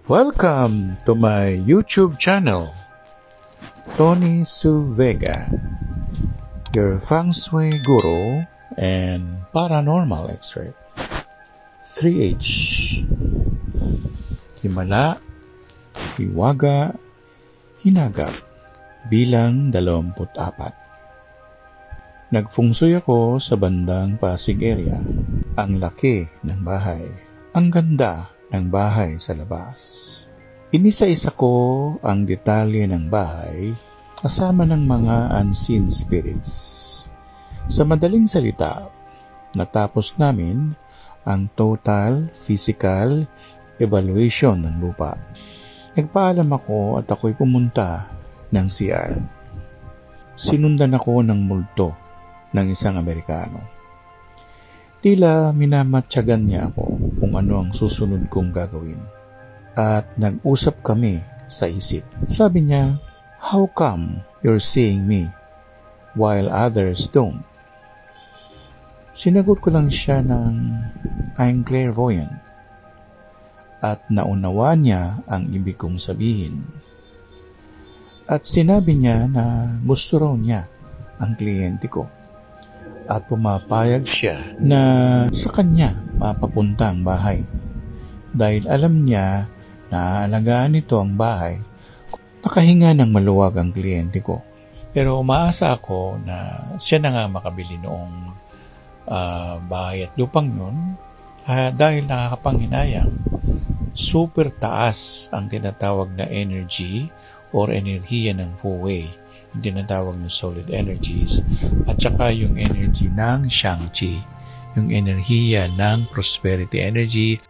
Welcome to my YouTube channel, Tony Su Vega, your feng shui guru and paranormal expert. 3H: Himala, Hiwaga, Hinagap, bilang 24. Nagfungsoy ako sa bandang Pasig area. Ang laki ng bahay. Ang ganda ng bahay sa labas. Inisa-isa ko ang detalye ng bahay kasama ng mga unseen spirits. Sa madaling salita, natapos namin ang total physical evaluation ng lupa. Nagpaalam ako at ako'y pumunta ng CR. Sinundan ako ng multo ng isang Amerikano. Tila minamatyagan niya ako kung ano ang susunod kong gagawin. At nag-usap kami sa isip. Sabi niya, "How come you're seeing me while others don't?" Sinagot ko lang siya ng I'm clairvoyant. At naunawa niya ang ibig kong sabihin. At sinabi niya na gusto raw niya ang kliyente ko. At pumapayag siya na sa kanya mapapunta ang bahay. Dahil alam niya na aalagaan nito ang bahay, nakahinga ng maluwag ang kliyente ko. Pero umaasa ako na siya na nga makabili noong bahay at lupang yun dahil nakakapanghinayang super taas ang tinatawag na energy or enerhiya ng Fu Wei, yung tinatawag na solid energies, at saka yung energy ng Shang-Chi, yung enerhiya ng prosperity energy